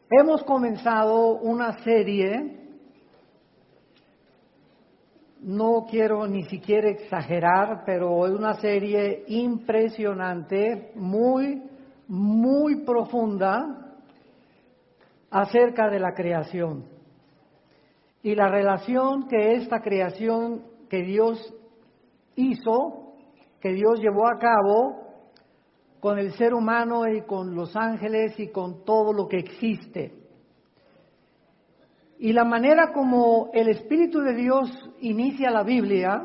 Hemos comenzado una serie, no quiero ni siquiera exagerar, pero es una serie impresionante, muy profunda acerca de la creación y la relación que esta creación que Dios hizo, que Dios llevó a cabo con el ser humano y con los ángeles y con todo lo que existe. Y la manera como el Espíritu de Dios inicia la Biblia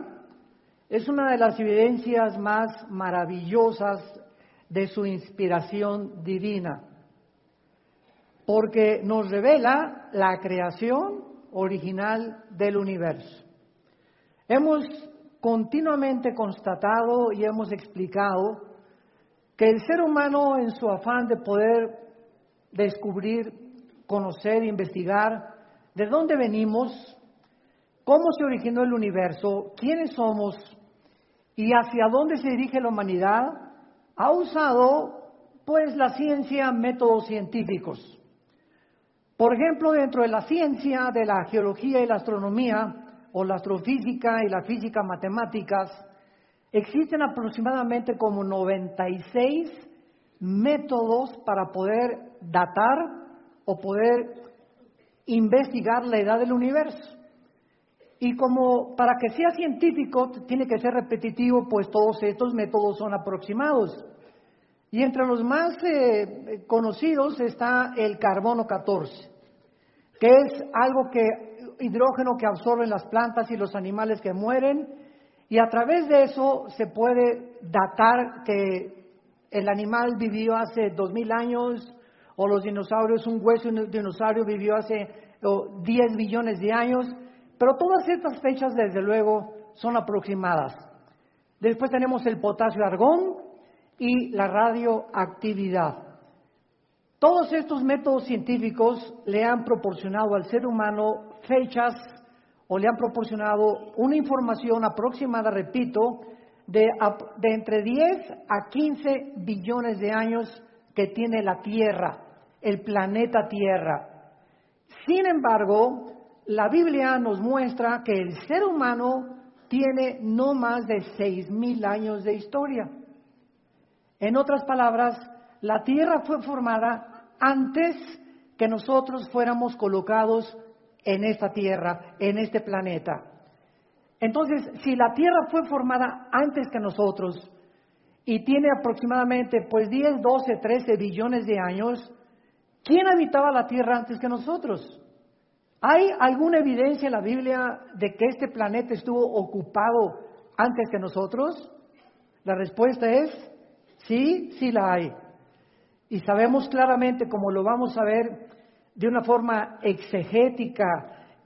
es una de las evidencias más maravillosas de su inspiración divina, porque nos revela la creación original del universo. Hemos continuamente constatado y hemos explicado que el ser humano, en su afán de poder descubrir, conocer, investigar de dónde venimos, cómo se originó el universo, quiénes somos y hacia dónde se dirige la humanidad, ha usado pues la ciencia, métodos científicos. Por ejemplo, dentro de la ciencia de la geología y la astronomía, o la astrofísica y la física matemáticas, existen aproximadamente como 96 métodos para poder datar o poder investigar la edad del universo. Y como para que sea científico tiene que ser repetitivo, pues todos estos métodos son aproximados. Y entre los más conocidos está el carbono 14, que es hidrógeno que absorben las plantas y los animales que mueren, y a través de eso se puede datar que el animal vivió hace 2000 años, o los dinosaurios, un hueso de un dinosaurio vivió hace 10 billones de años, pero todas estas fechas desde luego son aproximadas. Después tenemos el potasio-argón y la radioactividad. Todos estos métodos científicos le han proporcionado al ser humano fechas o le han proporcionado una información aproximada, repito, de entre 10 a 15 billones de años que tiene la Tierra, el planeta Tierra. Sin embargo, la Biblia nos muestra que el ser humano tiene no más de 6,000 años de historia. En otras palabras, la Tierra fue formada antes que nosotros fuéramos colocados en esta tierra, en este planeta. Entonces, si la Tierra fue formada antes que nosotros y tiene aproximadamente 10, 12, 13 billones de años, ¿quién habitaba la Tierra antes que nosotros? ¿Hay alguna evidencia en la Biblia de que este planeta estuvo ocupado antes que nosotros? La respuesta es sí la hay. Y sabemos claramente, como lo vamos a ver de una forma exegética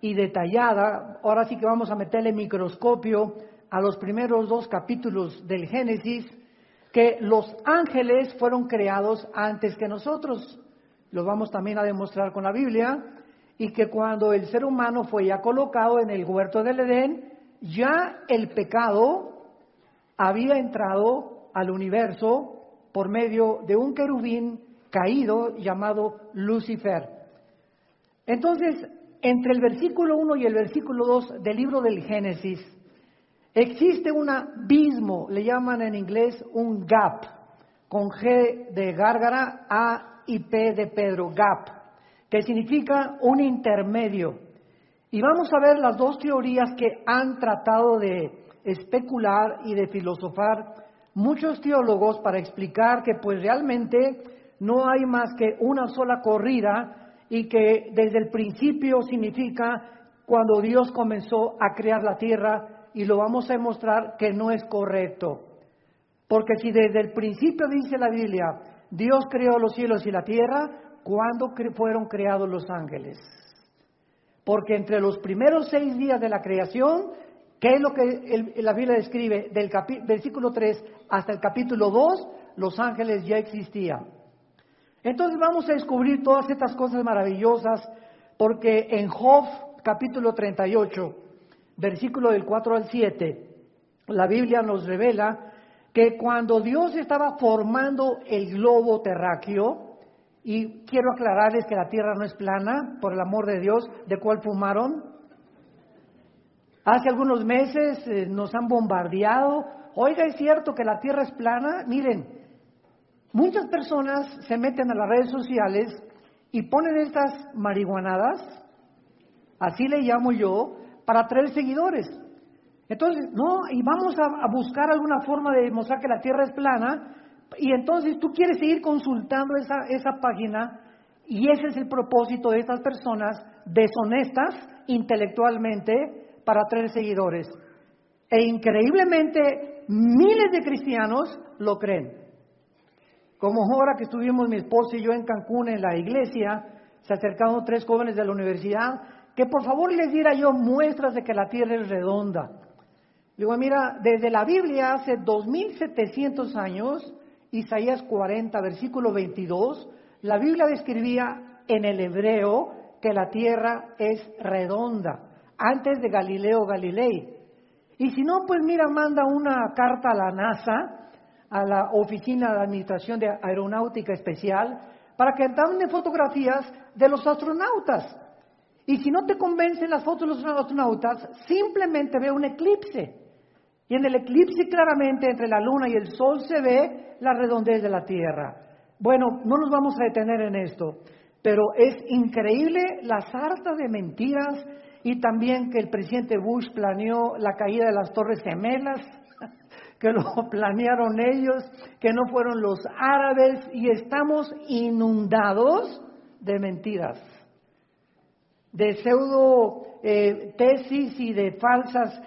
y detallada, ahora sí que vamos a meterle microscopio a los primeros 2 capítulos del Génesis, que los ángeles fueron creados antes que nosotros. Lo vamos también a demostrar con la Biblia, y que cuando el ser humano fue ya colocado en el huerto del Edén, ya el pecado había entrado al universo por medio de un querubín caído llamado Lucifer. Entonces, entre el versículo 1 y el versículo 2 del libro del Génesis, existe un abismo, le llaman en inglés un gap, con G de gárgara, A y P de Pedro, gap, que significa un intermedio. Y vamos a ver las 2 teorías que han tratado de especular y de filosofar muchos teólogos para explicar que pues realmente no hay más que una sola corrida, y que desde el principio significa cuando Dios comenzó a crear la tierra, y lo vamos a demostrar que no es correcto. Porque si desde el principio dice la Biblia, Dios creó los cielos y la tierra, ¿cuándo fueron creados los ángeles? Porque entre los primeros 6 días de la creación, ¿qué es lo que la Biblia describe? Del versículo 3 hasta el capítulo 2, los ángeles ya existían. Entonces vamos a descubrir todas estas cosas maravillosas, porque en Job capítulo 38, versículo del 4 al 7, la Biblia nos revela que cuando Dios estaba formando el globo terráqueo, Y quiero aclararles que la tierra no es plana, por el amor de Dios, ¿de cuál fumaron? Hace algunos meses nos han bombardeado. Oiga, ¿es cierto que la tierra es plana? Miren, muchas personas se meten a las redes sociales y ponen estas marihuanadas, así le llamo yo, para atraer seguidores. Entonces, no, y vamos a buscar alguna forma de demostrar que la tierra es plana, y entonces tú quieres seguir consultando esa página, y ese es el propósito de estas personas deshonestas intelectualmente para atraer seguidores. E increíblemente, miles de cristianos lo creen. Como ahora que estuvimos mi esposo y yo en Cancún en la iglesia, se acercaron 3 jóvenes de la universidad, que por favor les diera yo muestras de que la tierra es redonda. Digo, mira, desde la Biblia hace 2700 años, Isaías 40, versículo 22, la Biblia describía en el hebreo que la tierra es redonda, antes de Galileo Galilei. Y si no, pues mira, manda una carta a la NASA, a la Oficina de Administración de Aeronáutica Especial, para que den fotografías de los astronautas. Y si no te convencen las fotos de los astronautas, simplemente ve un eclipse. Y en el eclipse claramente entre la luna y el sol se ve la redondez de la tierra. Bueno, no nos vamos a detener en esto, pero es increíble la sarta de mentiras y también que el presidente Bush planeó la caída de las Torres Gemelas, que lo planearon ellos, que no fueron los árabes, y estamos inundados de mentiras, de pseudo tesis y de falsas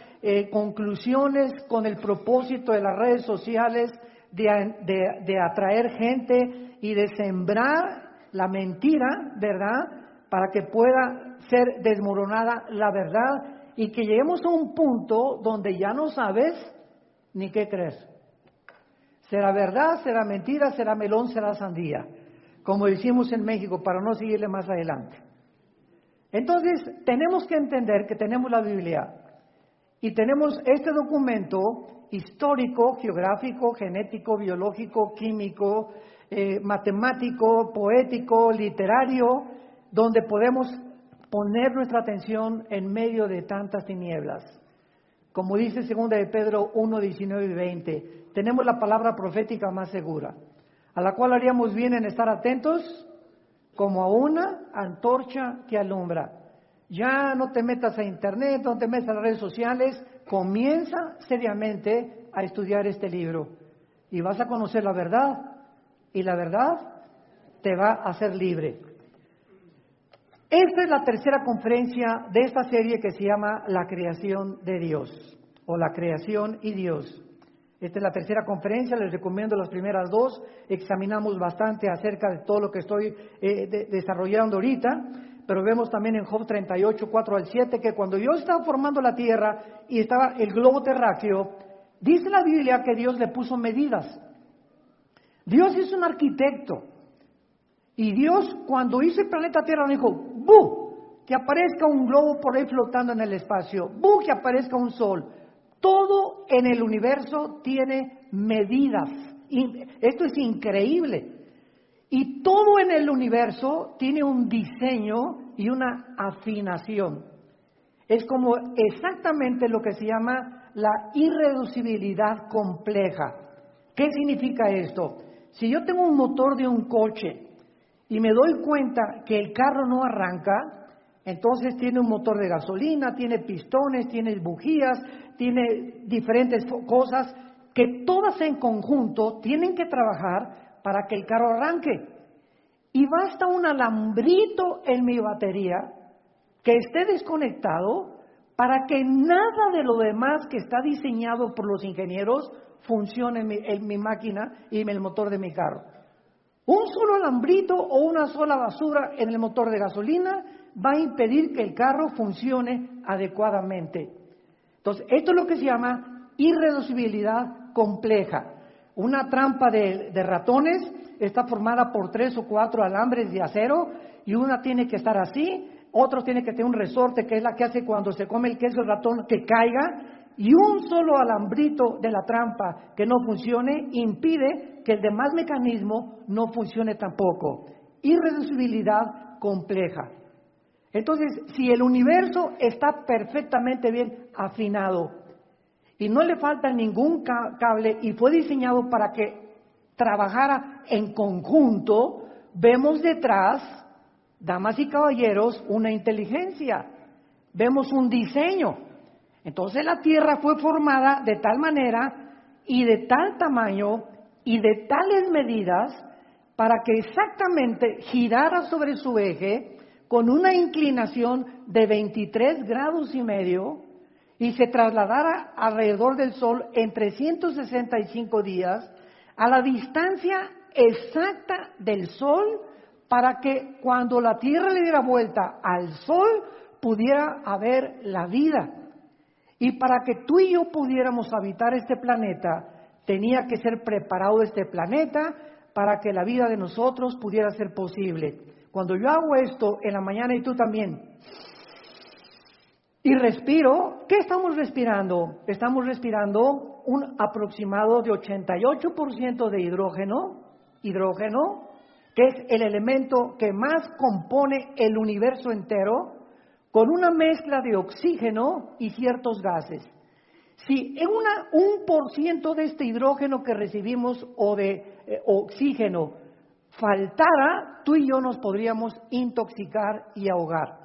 conclusiones con el propósito de las redes sociales de atraer gente y de sembrar la mentira, ¿verdad?, para que pueda ser desmoronada la verdad y que lleguemos a un punto donde ya no sabes ni qué creer. ¿Será verdad? ¿Será mentira? ¿Será melón? ¿Será sandía? Como decimos en México, para no seguirle más adelante. Entonces, tenemos que entender que tenemos la Biblia y tenemos este documento histórico, geográfico, genético, biológico, químico, matemático, poético, literario, donde podemos poner nuestra atención en medio de tantas tinieblas. Como dice 2 de Pedro 1, 19 y 20, tenemos la palabra profética más segura, a la cual haríamos bien en estar atentos como a una antorcha que alumbra. Ya no te metas a internet, no te metas a las redes sociales, comienza seriamente a estudiar este libro y vas a conocer la verdad, y la verdad te va a hacer libre. Esta es la tercera conferencia de esta serie que se llama La creación de Dios, o La creación y Dios. Esta es la tercera conferencia, les recomiendo las primeras 2, examinamos bastante acerca de todo lo que estoy desarrollando ahorita, pero vemos también en Job 38, 4 al 7, que cuando Dios estaba formando la tierra y estaba el globo terráqueo, dice la Biblia que Dios le puso medidas. Dios es un arquitecto. Y Dios, cuando hizo el planeta Tierra, no dijo, ¡bu! Que aparezca un globo por ahí flotando en el espacio. ¡Bu! Que aparezca un sol. Todo en el universo tiene medidas. Y esto es increíble. Y todo en el universo tiene un diseño y una afinación. Es como exactamente lo que se llama la irreducibilidad compleja. ¿Qué significa esto? Si yo tengo un motor de un coche y me doy cuenta que el carro no arranca, entonces tiene un motor de gasolina, tiene pistones, tiene bujías, tiene diferentes cosas que todas en conjunto tienen que trabajar para que el carro arranque. Y basta un alambrito en mi batería que esté desconectado para que nada de lo demás que está diseñado por los ingenieros funcione en mi máquina y en el motor de mi carro. Un solo alambrito o una sola basura en el motor de gasolina va a impedir que el carro funcione adecuadamente. Entonces, esto es lo que se llama irreducibilidad compleja. Una trampa de ratones está formada por 3 o 4 alambres de acero y una tiene que estar así, otro tiene que tener un resorte que es la que hace cuando se come el queso el ratón que caiga, y un solo alambrito de la trampa que no funcione impide que el demás mecanismo no funcione tampoco. irreducibilidad compleja. Entonces, si el universo está perfectamente bien afinado y no le falta ningún cable y fue diseñado para que trabajara en conjunto, vemos detrás, damas y caballeros, una inteligencia, vemos un diseño. Entonces la Tierra fue formada de tal manera y de tal tamaño y de tales medidas para que exactamente girara sobre su eje con una inclinación de 23 grados y medio y se trasladara alrededor del Sol en 365 días a la distancia exacta del Sol para que cuando la Tierra le diera vuelta al Sol pudiera haber la vida. Y para que tú y yo pudiéramos habitar este planeta, tenía que ser preparado este planeta para que la vida de nosotros pudiera ser posible. Cuando yo hago esto en la mañana y tú también, y respiro, ¿qué estamos respirando? Estamos respirando un aproximado de 88% de hidrógeno, que es el elemento que más compone el universo entero, con una mezcla de oxígeno y ciertos gases. Si en 1% de este hidrógeno que recibimos o de oxígeno faltara, tú y yo nos podríamos intoxicar y ahogar.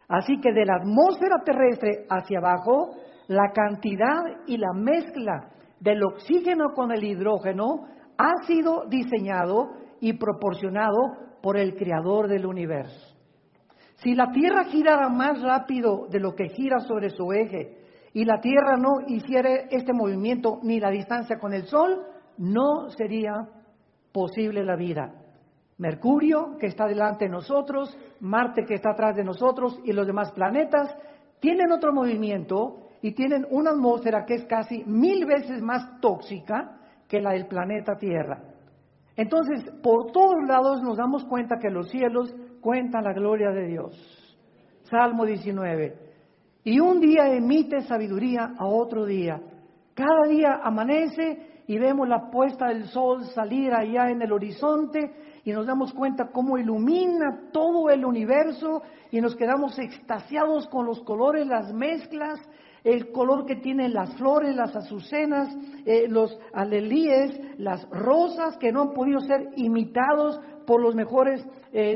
Así que de la atmósfera terrestre hacia abajo, la cantidad y la mezcla del oxígeno con el hidrógeno ha sido diseñado y proporcionado por el Creador del universo. Si la Tierra girara más rápido de lo que gira sobre su eje y la Tierra no hiciera este movimiento ni la distancia con el Sol, no sería posible la vida. Mercurio, que está delante de nosotros, Marte, que está atrás de nosotros, y los demás planetas, tienen otro movimiento y tienen una atmósfera que es casi 1000 veces más tóxica que la del planeta Tierra. Entonces, por todos lados nos damos cuenta que los cielos cuentan la gloria de Dios. Salmo 19. Y un día emite sabiduría a otro día. Cada día amanece y vemos la puesta del sol salir allá en el horizonte y nos damos cuenta cómo ilumina todo el universo y nos quedamos extasiados con los colores, las mezclas, el color que tienen las flores, las azucenas, los alelíes, las rosas que no han podido ser imitados por los mejores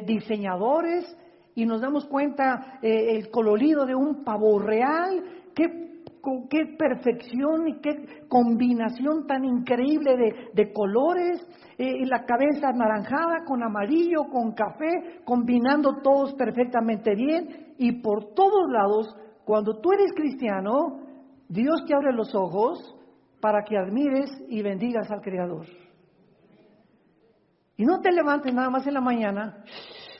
diseñadores, y nos damos cuenta el colorido de un pavo real. Qué perfección y qué combinación tan increíble de colores, y la cabeza anaranjada con amarillo, con café, combinando todos perfectamente bien, y por todos lados. Cuando tú eres cristiano, Dios te abre los ojos para que admires y bendigas al Creador. Y no te levantes nada más en la mañana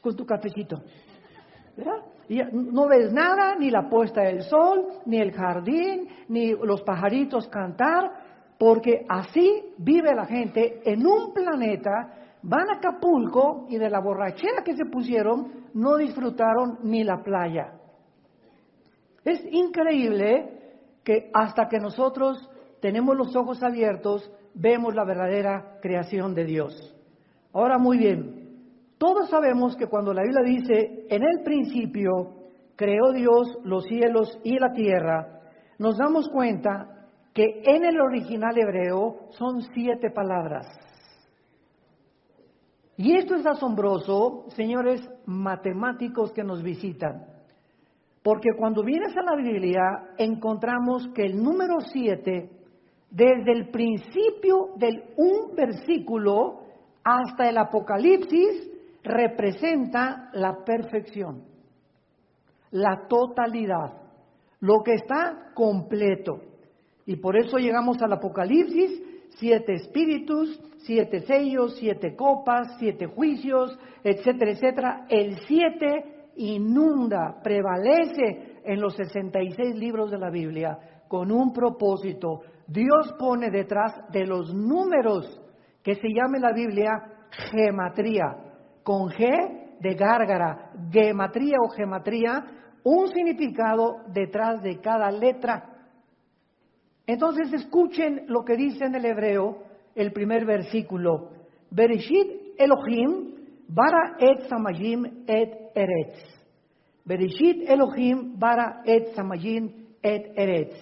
con tu cafecito, ¿verdad? Y no ves nada, ni la puesta del sol, ni el jardín, ni los pajaritos cantar, porque así vive la gente en un planeta. Van a Acapulco y de la borrachera que se pusieron no disfrutaron ni la playa. Es increíble que hasta que nosotros tenemos los ojos abiertos, vemos la verdadera creación de Dios. Ahora, muy bien, todos sabemos que cuando la Biblia dice, en el principio creó Dios los cielos y la tierra, nos damos cuenta que en el original hebreo son 7 palabras. Y esto es asombroso, señores matemáticos que nos visitan. Porque cuando vienes a la Biblia, encontramos que el número 7, desde el principio del un versículo hasta el Apocalipsis, representa la perfección, la totalidad, lo que está completo. Y por eso llegamos al Apocalipsis, 7 espíritus, 7 sellos, 7 copas, 7 juicios, etcétera, etcétera. El 7 inunda, prevalece en los 66 libros de la Biblia con un propósito. Dios pone detrás de los números que se llama en la Biblia gematría, con G de gárgara, gematría o gematría, un significado detrás de cada letra. Entonces escuchen lo que dice en el hebreo el primer versículo. Bereshit Elohim bara et samayim et eretz. Bereshit Elohim bara et samayim et eretz.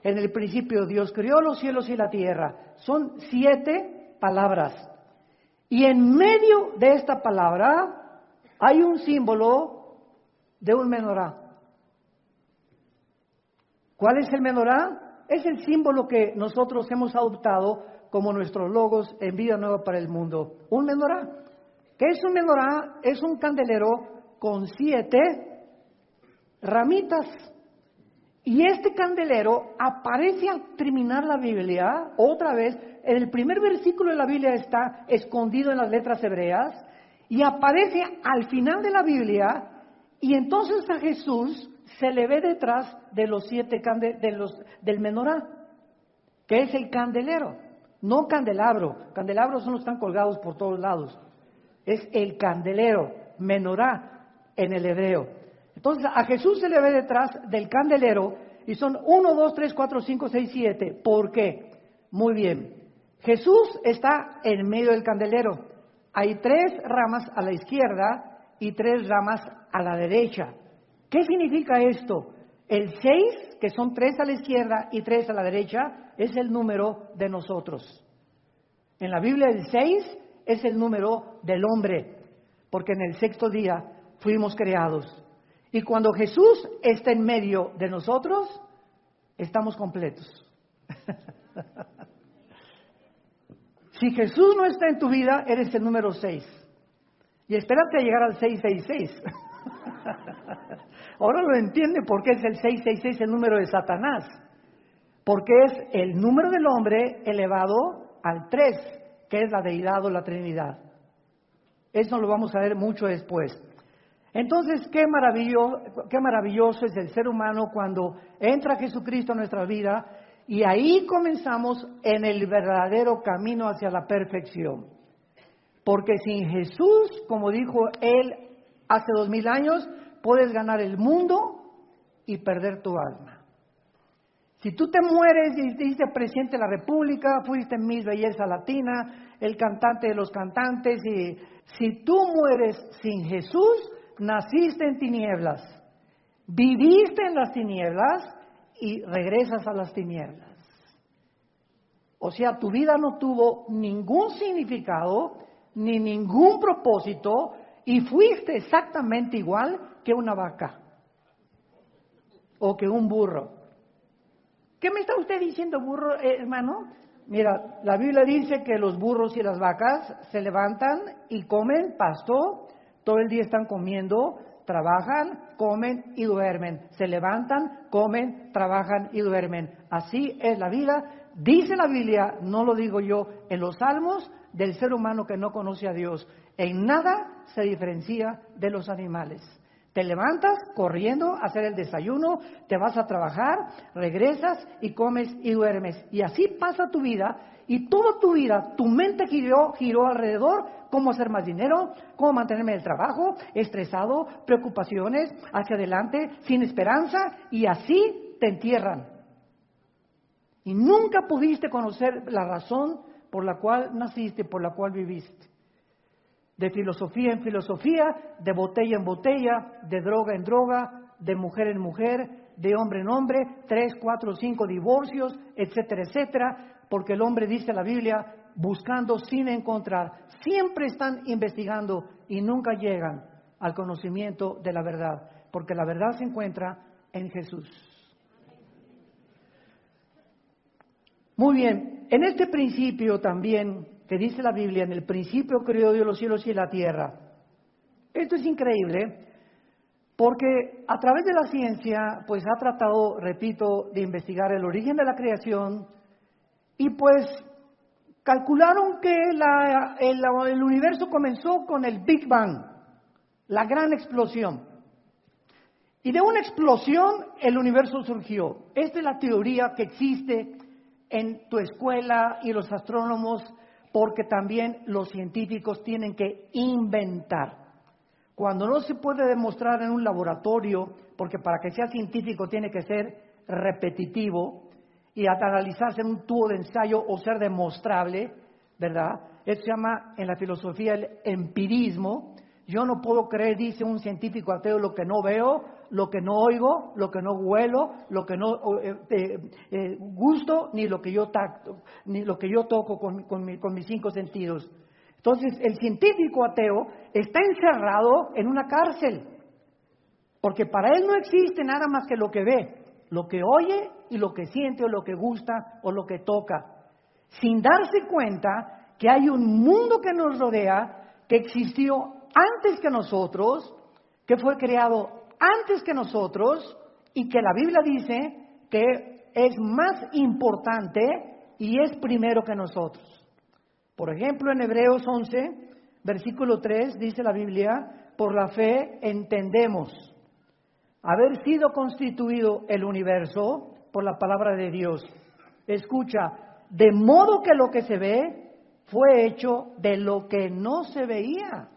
En el principio Dios creó los cielos y la tierra. Son 7 palabras. Y en medio de esta palabra hay un símbolo de un menorá. ¿Cuál es el menorá? Es el símbolo que nosotros hemos adoptado como nuestros logos en Vida Nueva para el Mundo. Un menorá. ¿Qué es un menorá? Es un candelero con 7 ramitas. Y este candelero aparece al terminar la Biblia, otra vez, en el primer versículo de la Biblia está escondido en las letras hebreas, y aparece al final de la Biblia, y entonces a Jesús se le ve detrás de los 7 del menorá, que es el candelero, no candelabro. Candelabros son los que están colgados por todos lados. Es el candelero, menorá en el hebreo. Entonces a Jesús se le ve detrás del candelero y son 1, 2, 3, 4, 5, 6, 7. ¿Por qué? Muy bien. Jesús está en medio del candelero. Hay 3 ramas a la izquierda y 3 ramas a la derecha. ¿Qué significa esto? El 6, que son 3 a la izquierda y 3 a la derecha, es el número de nosotros. En la Biblia el 6 es el número del hombre, porque en el 6º día fuimos creados. Y cuando Jesús está en medio de nosotros, estamos completos. Si Jesús no está en tu vida, eres el número 6. Y espérate a llegar al 666. Ahora lo entiende por qué es el 666 el número de Satanás. Porque es el número del hombre elevado al 3, que es la deidad o la Trinidad. Eso lo vamos a ver mucho después. Entonces, qué maravilloso es el ser humano cuando entra Jesucristo en nuestra vida y ahí comenzamos en el verdadero camino hacia la perfección. Porque sin Jesús, como dijo él hace 2000 años, puedes ganar el mundo y perder tu alma. Si tú te mueres y dices presidente de la República, fuiste Miss Belleza Latina, el cantante de los cantantes, y si tú mueres sin Jesús, naciste en tinieblas, viviste en las tinieblas y regresas a las tinieblas. O sea, tu vida no tuvo ningún significado, ni ningún propósito, y fuiste exactamente igual que una vaca o que un burro. ¿Qué me está usted diciendo, burro, hermano? Mira, la Biblia dice que los burros y las vacas se levantan y comen pasto. Todo el día están comiendo, trabajan, comen y duermen. Se levantan, comen, trabajan y duermen. Así es la vida. Dice la Biblia, no lo digo yo, en los Salmos, del ser humano que no conoce a Dios. En nada se diferencia de los animales. Te levantas corriendo a hacer el desayuno, te vas a trabajar, regresas y comes y duermes. Y así pasa tu vida. Y toda tu vida, tu mente giró alrededor, cómo hacer más dinero, cómo mantenerme en el trabajo, estresado, preocupaciones, hacia adelante, sin esperanza, y así te entierran. Y nunca pudiste conocer la razón por la cual naciste, por la cual viviste. De filosofía en filosofía, de botella en botella, de droga en droga, de mujer en mujer, de hombre en hombre, 3, 4, 5 divorcios, etcétera, etcétera. Porque el hombre, dice la Biblia, buscando sin encontrar. Siempre están investigando y nunca llegan al conocimiento de la verdad. Porque la verdad se encuentra en Jesús. Muy bien, en este principio también, que dice la Biblia, en el principio creó Dios los cielos y la tierra. Esto es increíble, porque a través de la ciencia, pues ha tratado, repito, de investigar el origen de la creación. Y pues calcularon que el universo comenzó con el Big Bang, la gran explosión. Y de una explosión el universo surgió. Esta es la teoría que existe en tu escuela y los astrónomos, porque también los científicos tienen que inventar. Cuando no se puede demostrar en un laboratorio, porque para que sea científico tiene que ser repetitivo, y analizarse en un tubo de ensayo o ser demostrable, ¿verdad? Esto se llama en la filosofía el empirismo. Yo no puedo creer, dice un científico ateo, lo que no veo, lo que no oigo, lo que no huelo, lo que no gusto, ni lo que yo tacto, ni lo que yo toco con mis 5 sentidos. Entonces, el científico ateo está encerrado en una cárcel, porque para él no existe nada más que lo que ve, lo que oye y lo que siente o lo que gusta o lo que toca, sin darse cuenta que hay un mundo que nos rodea, que existió antes que nosotros, que fue creado antes que nosotros y que la Biblia dice que es más importante y es primero que nosotros. Por ejemplo, en Hebreos 11, versículo 3, dice la Biblia, por la fe entendemos haber sido constituido el universo por la palabra de Dios. Escucha, de modo que lo que se ve fue hecho de lo que no se veía.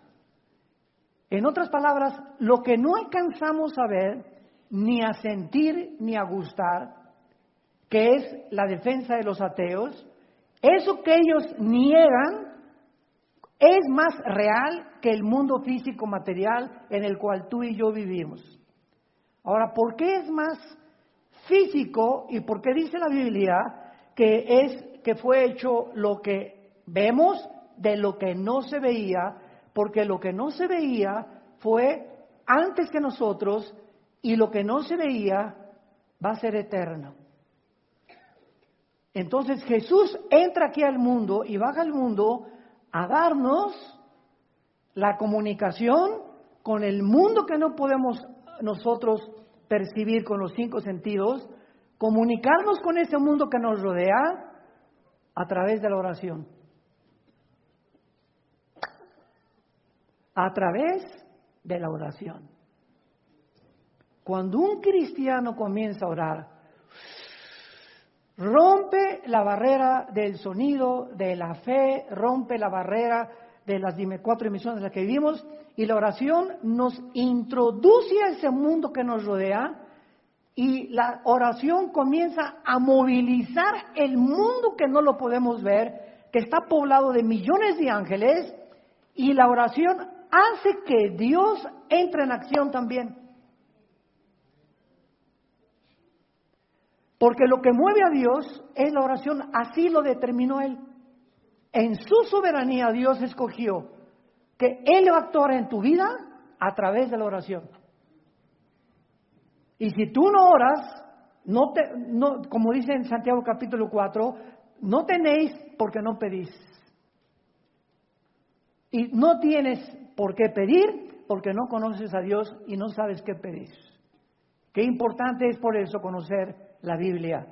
En otras palabras, lo que no alcanzamos a ver, ni a sentir, ni a gustar, que es la defensa de los ateos, eso que ellos niegan es más real que el mundo físico material en el cual tú y yo vivimos. Ahora, ¿por qué es más físico y por qué dice la Biblia que fue hecho lo que vemos de lo que no se veía? Porque lo que no se veía fue antes que nosotros y lo que no se veía va a ser eterno. Entonces Jesús entra aquí al mundo y baja al mundo a darnos la comunicación con el mundo que no podemos nosotros percibir con los 5 sentidos, comunicarnos con ese mundo que nos rodea a través de la oración. A través de la oración. Cuando un cristiano comienza a orar, rompe la barrera del sonido, de la fe, rompe la barrera de las 4 dimensiones en las que vivimos, y la oración nos introduce a ese mundo que nos rodea, y la oración comienza a movilizar el mundo que no lo podemos ver, que está poblado de millones de ángeles, y la oración hace que Dios entre en acción también. Porque lo que mueve a Dios es la oración, así lo determinó Él. En su soberanía Dios escogió que Él va a actuar en tu vida a través de la oración. Y si tú no oras, como dice en Santiago capítulo 4, no tenéis porque no pedís. Y no tienes por qué pedir porque no conoces a Dios y no sabes qué pedir. Qué importante es por eso conocer la Biblia.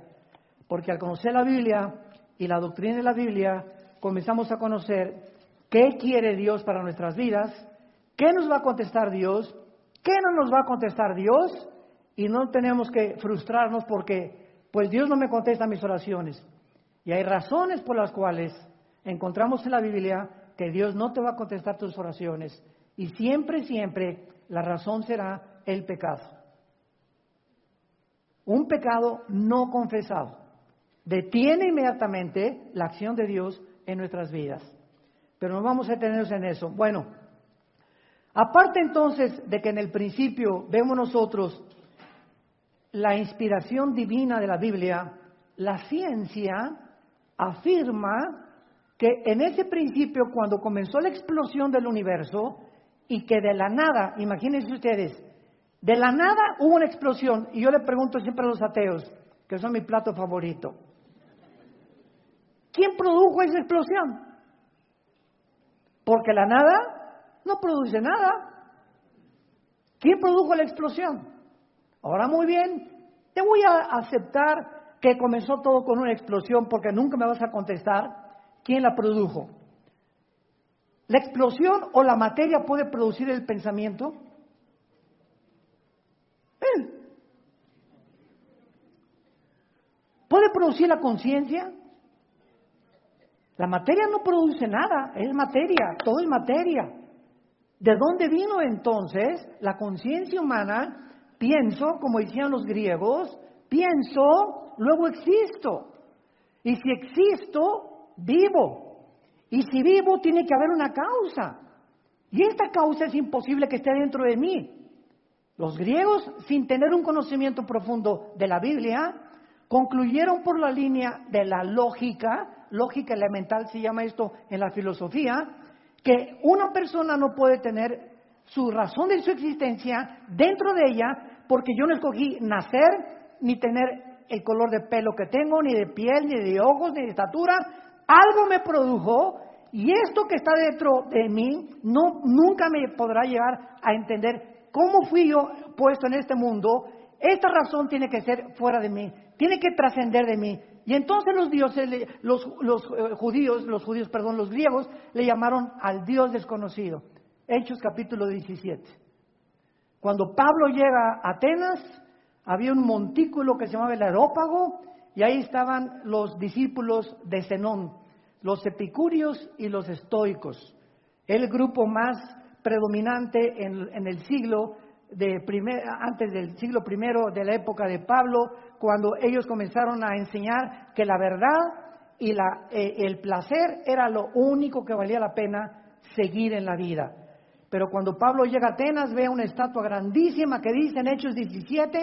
Porque al conocer la Biblia y la doctrina de la Biblia, comenzamos a conocer qué quiere Dios para nuestras vidas, qué nos va a contestar Dios, qué no nos va a contestar Dios, y no tenemos que frustrarnos porque, pues Dios no me contesta mis oraciones. Y hay razones por las cuales encontramos en la Biblia que Dios no te va a contestar tus oraciones. Y siempre, siempre la razón será el pecado. Un pecado no confesado detiene inmediatamente la acción de Dios en nuestras vidas. Pero no vamos a detenernos en eso. Bueno, aparte entonces de que en el principio vemos nosotros la inspiración divina de la Biblia, la ciencia afirma que en ese principio, cuando comenzó la explosión del universo, y que de la nada, imagínense ustedes, de la nada hubo una explosión, y yo le pregunto siempre a los ateos, que son mi plato favorito, ¿quién produjo esa explosión? Porque la nada no produce nada. ¿Quién produjo la explosión? Ahora muy bien, te voy a aceptar que comenzó todo con una explosión porque nunca me vas a contestar quién la produjo. ¿La explosión o la materia puede producir el pensamiento? ¿Puede producir la conciencia? La materia no produce nada, es materia, todo es materia. ¿De dónde vino entonces la conciencia humana? Pienso, como decían los griegos, pienso, luego existo. Y si existo, vivo. Y si vivo, tiene que haber una causa. Y esta causa es imposible que esté dentro de mí. Los griegos, sin tener un conocimiento profundo de la Biblia, concluyeron por la línea de la lógica elemental se llama esto en la filosofía, que una persona no puede tener su razón de su existencia dentro de ella porque yo no escogí nacer ni tener el color de pelo que tengo, ni de piel, ni de ojos, ni de estatura. Algo me produjo y esto que está dentro de mí nunca me podrá llevar a entender cómo fui yo puesto en este mundo. Esta razón tiene que ser fuera de mí, tiene que trascender de mí. Y entonces los griegos le llamaron al Dios desconocido. Hechos capítulo 17. Cuando Pablo llega a Atenas, había un montículo que se llamaba el Areópago, y ahí estaban los discípulos de Zenón, los epicúreos y los estoicos, el grupo más predominante en el siglo antes del siglo I de la época de Pablo, cuando ellos comenzaron a enseñar que la verdad y el placer era lo único que valía la pena seguir en la vida. Pero cuando Pablo llega a Atenas, ve una estatua grandísima que dice en Hechos 17,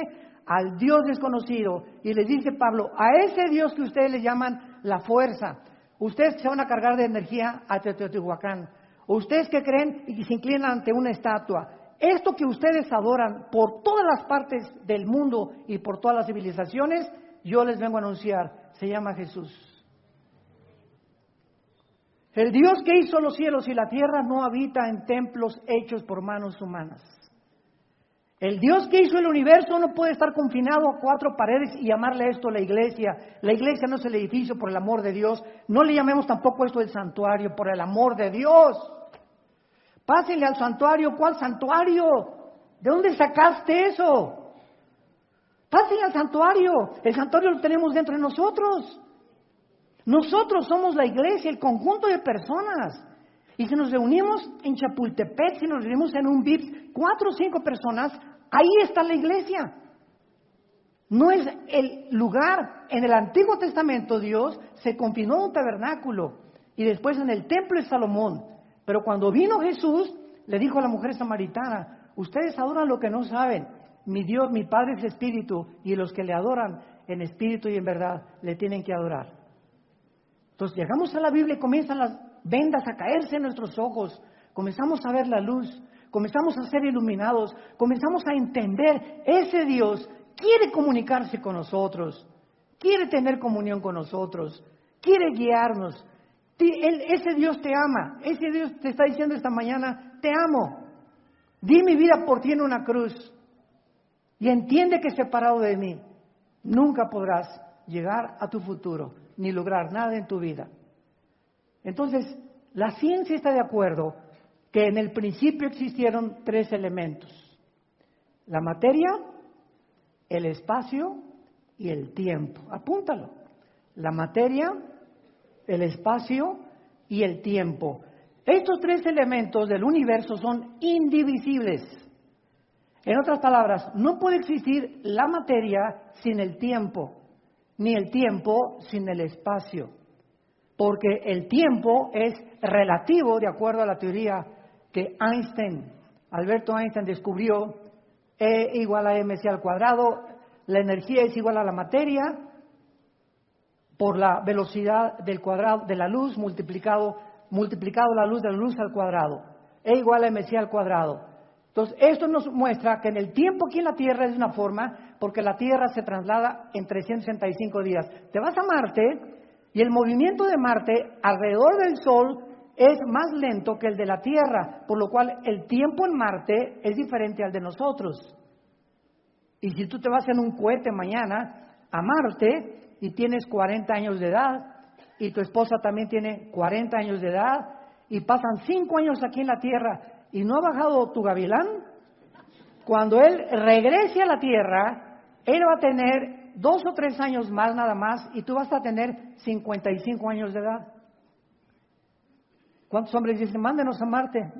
al Dios desconocido, y les dice Pablo, a ese Dios que ustedes le llaman la fuerza, ustedes se van a cargar de energía a Teotihuacán. Ustedes que creen y se inclinan ante una estatua, esto que ustedes adoran por todas las partes del mundo y por todas las civilizaciones, yo les vengo a anunciar, se llama Jesús. El Dios que hizo los cielos y la tierra no habita en templos hechos por manos humanas. El Dios que hizo el universo no puede estar confinado a 4 paredes y llamarle esto la iglesia. La iglesia no es el edificio, por el amor de Dios. No le llamemos tampoco esto el santuario, por el amor de Dios. Pásenle al santuario. ¿Cuál santuario? ¿De dónde sacaste eso? Pásenle al santuario. El santuario lo tenemos dentro de nosotros. Nosotros somos la iglesia, el conjunto de personas. Y si nos reunimos en Chapultepec, si nos reunimos en un VIPS, 4 o 5 personas, ahí está la iglesia. No es el lugar. En el Antiguo Testamento Dios se confinó en un tabernáculo y después en el templo de Salomón. Pero cuando vino Jesús, le dijo a la mujer samaritana, ustedes adoran lo que no saben. Mi Dios, mi Padre es espíritu y los que le adoran en espíritu y en verdad le tienen que adorar. Entonces llegamos a la Biblia y comienzan las vendas a caerse en nuestros ojos, comenzamos a ver la luz, comenzamos a ser iluminados, comenzamos a entender, ese Dios quiere comunicarse con nosotros, quiere tener comunión con nosotros, quiere guiarnos. Ese Dios te ama, ese Dios te está diciendo esta mañana, te amo, di mi vida por ti en una cruz y entiende que separado de mí nunca podrás llegar a tu futuro ni lograr nada en tu vida. Entonces, la ciencia está de acuerdo que en el principio existieron 3 elementos: la materia, el espacio y el tiempo. Apúntalo. La materia, el espacio y el tiempo. Estos 3 elementos del universo son indivisibles. En otras palabras, no puede existir la materia sin el tiempo, ni el tiempo sin el espacio. Porque el tiempo es relativo, de acuerdo a la teoría que Alberto Einstein descubrió, E igual a mc al cuadrado, la energía es igual a la materia por la velocidad del cuadrado de la luz multiplicado la luz de la luz al cuadrado, E igual a mc al cuadrado. Entonces, esto nos muestra que en el tiempo aquí en la Tierra es de una forma, porque la Tierra se traslada en 365 días. Te vas a Marte y el movimiento de Marte alrededor del Sol es más lento que el de la Tierra, por lo cual el tiempo en Marte es diferente al de nosotros. Y si tú te vas en un cohete mañana a Marte y tienes 40 años de edad y tu esposa también tiene 40 años de edad y pasan 5 años aquí en la Tierra y no ha bajado tu gavilán, cuando él regrese a la Tierra, él va a tener 2 o 3 años más nada más y tú vas a tener 55 años de edad. ¿Cuántos hombres dicen, mándenos a Marte?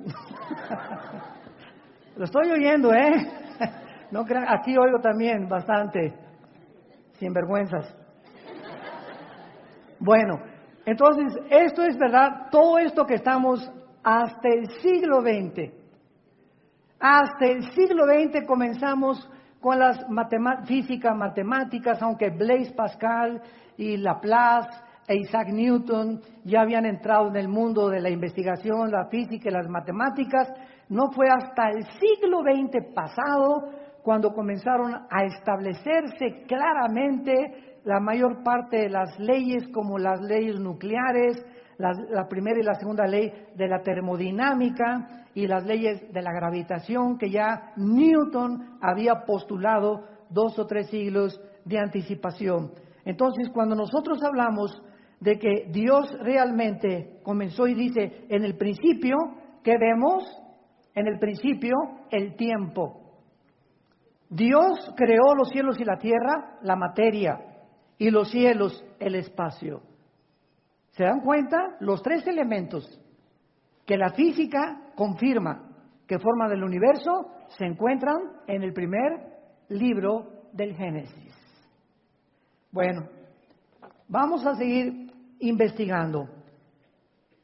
Lo estoy oyendo, ¿eh? No crean, aquí oigo también bastante, sinvergüenzas. Bueno, Entonces, esto es verdad, todo esto que estamos hasta el siglo XX. Hasta el siglo XX comenzamos con las físicas matemáticas, aunque Blaise Pascal y Laplace e Isaac Newton ya habían entrado en el mundo de la investigación, la física y las matemáticas. No fue hasta el siglo XX pasado cuando comenzaron a establecerse claramente la mayor parte de las leyes, como las leyes nucleares, la primera y la segunda ley de la termodinámica y las leyes de la gravitación que ya Newton había postulado 2 o 3 siglos de anticipación. Entonces, cuando nosotros hablamos de que Dios realmente comenzó y dice, en el principio, ¿qué vemos? En el principio, el tiempo. Dios creó los cielos y la tierra, la materia, y los cielos, el espacio. ¿Se dan cuenta? Los 3 elementos que la física confirma que forman el universo se encuentran en el primer libro del Génesis. Bueno, vamos a seguir investigando.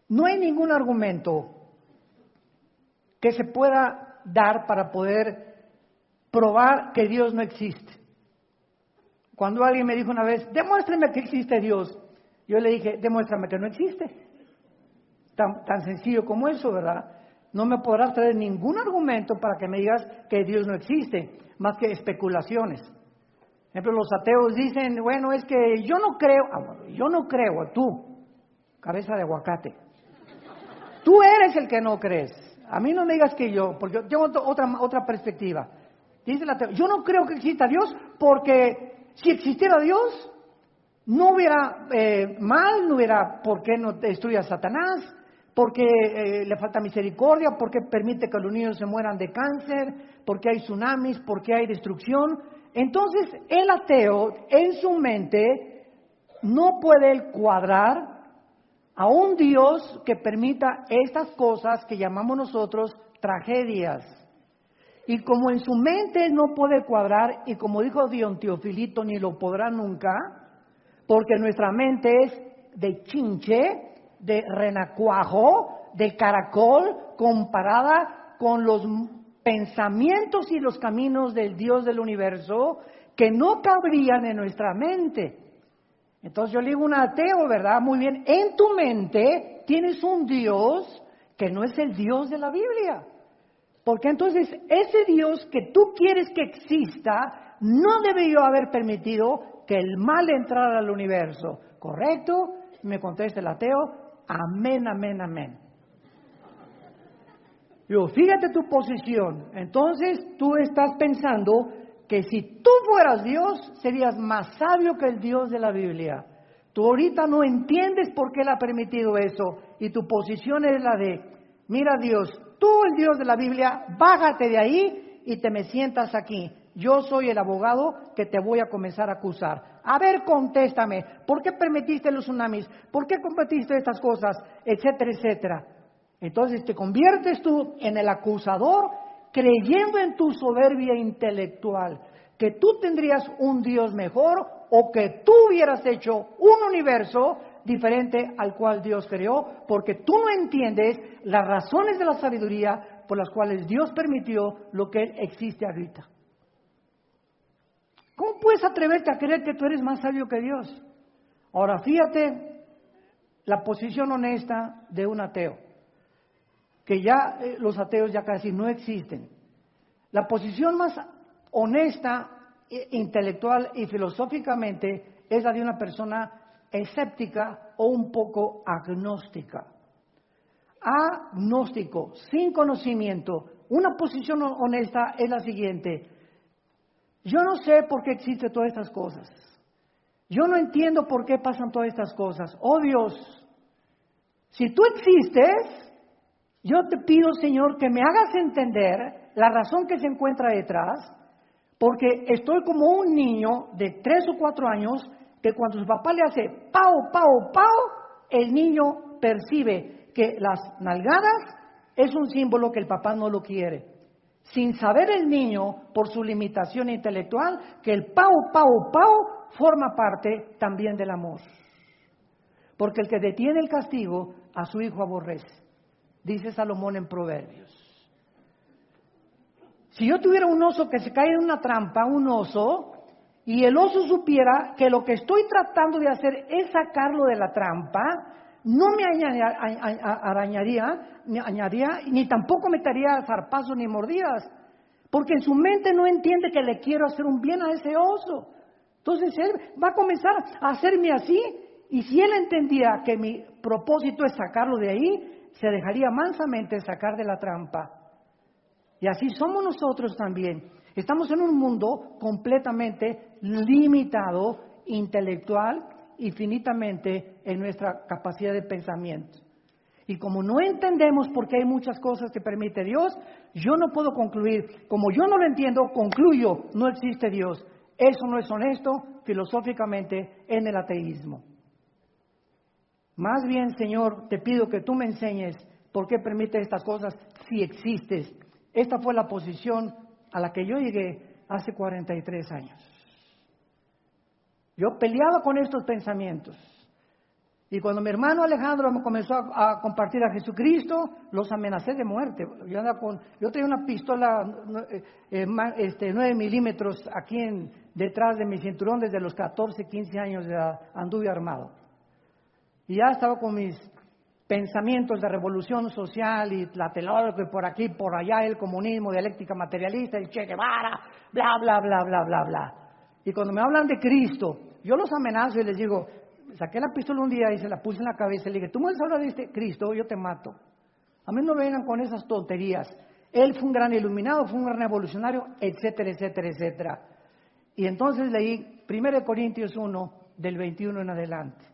No hay ningún argumento que se pueda dar para poder probar que Dios no existe. Cuando alguien me dijo una vez, demuéstrame que existe Dios, yo le dije, demuéstrame que no existe. Tan sencillo como eso, ¿verdad? No me podrás traer ningún argumento para que me digas que Dios no existe, más que especulaciones. Por ejemplo, los ateos dicen, bueno, es que yo no creo, tú, cabeza de aguacate. Tú eres el que no crees. A mí no me digas que yo, porque yo tengo otra perspectiva. Dice el ateo, yo no creo que exista Dios porque si existiera Dios, no hubiera mal, no hubiera por qué no destruye a Satanás, porque le falta misericordia, porque permite que los niños se mueran de cáncer, porque hay tsunamis, porque hay destrucción. Entonces, el ateo en su mente no puede cuadrar a un Dios que permita estas cosas que llamamos nosotros tragedias. Y como en su mente no puede cuadrar, y como dijo Dion Teofilito, ni lo podrá nunca, porque nuestra mente es de chinche, de renacuajo, de caracol, comparada con los pensamientos y los caminos del Dios del universo, que no cabrían en nuestra mente. Entonces yo le digo a un ateo, ¿verdad? Muy bien, en tu mente tienes un Dios que no es el Dios de la Biblia. Porque entonces ese Dios que tú quieres que exista no debió haber permitido que el mal entrara al universo. ¿Correcto? Me contesta el ateo, amén, amén, amén. Yo, fíjate tu posición. Entonces tú estás pensando que si tú fueras Dios, serías más sabio que el Dios de la Biblia. Tú ahorita no entiendes por qué Él ha permitido eso. Y tu posición es la de, mira Dios, tú el Dios de la Biblia, bájate de ahí y te me sientas aquí. Yo soy el abogado que te voy a comenzar a acusar. A ver, contéstame, ¿por qué permitiste los tsunamis? ¿Por qué permitiste estas cosas? Etcétera, etcétera. Entonces te conviertes tú en el acusador creyendo en tu soberbia intelectual, que tú tendrías un Dios mejor o que tú hubieras hecho un universo diferente al cual Dios creó, porque tú no entiendes las razones de la sabiduría por las cuales Dios permitió lo que existe ahorita. ¿Cómo puedes atreverte a creer que tú eres más sabio que Dios? Ahora, fíjate la posición honesta de un ateo, que ya los ateos ya casi no existen. La posición más honesta, intelectual y filosóficamente es la de una persona escéptica o un poco agnóstica. Agnóstico, sin conocimiento. Una posición honesta es la siguiente: yo no sé por qué existen todas estas cosas. Yo no entiendo por qué pasan todas estas cosas. Oh Dios, si tú existes, yo te pido, Señor, que me hagas entender la razón que se encuentra detrás, porque estoy como un niño de 3 o 4 años que cuando su papá le hace pau, pau, pau, el niño percibe que las nalgadas es un símbolo que el papá no lo quiere. Sin saber el niño, por su limitación intelectual, que el pau, pau, pau forma parte también del amor. porque el que detiene el castigo a su hijo aborrece, dice Salomón en Proverbios. Si yo tuviera un oso que se cae en una trampa, un oso, y el oso supiera que lo que estoy tratando de hacer es sacarlo de la trampa, no me arañaría, ni tampoco me daría zarpazos ni mordidas, porque en su mente no entiende que le quiero hacer un bien a ese oso. Entonces él va a comenzar a hacerme así, y si él entendía que mi propósito es sacarlo de ahí, se dejaría mansamente sacar de la trampa. Y así somos nosotros también. Estamos en un mundo completamente limitado, intelectual y finitamente en nuestra capacidad de pensamiento. Y como no entendemos por qué hay muchas cosas que permite Dios, yo no puedo concluir. Como yo no lo entiendo, concluyo, no existe Dios. Eso no es honesto filosóficamente en el ateísmo. Más bien, Señor, te pido que tú me enseñes por qué permite estas cosas si existes. Esta fue la posición a la que yo llegué hace 43 años. Yo peleaba con estos pensamientos. Y cuando mi hermano Alejandro me comenzó a compartir a Jesucristo, los amenacé de muerte. Yo tenía una pistola 9 milímetros aquí detrás de mi cinturón desde los 14, 15 años de edad. Anduve armado. Y ya estaba con mis pensamientos de revolución social y Tlatelolco y por aquí, por allá, el comunismo, dialéctica materialista, el Che Guevara, bla, bla, bla, bla, bla, bla. Y cuando me hablan de Cristo, yo los amenazo y les digo, saqué la pistola un día y se la puse en la cabeza y le dije, tú me vas a hablar de este Cristo, yo te mato. A mí no vengan con esas tonterías. Él fue un gran iluminado, fue un gran revolucionario, etcétera, etcétera, etcétera. Y entonces leí 1 Corintios 1, del 21 en adelante.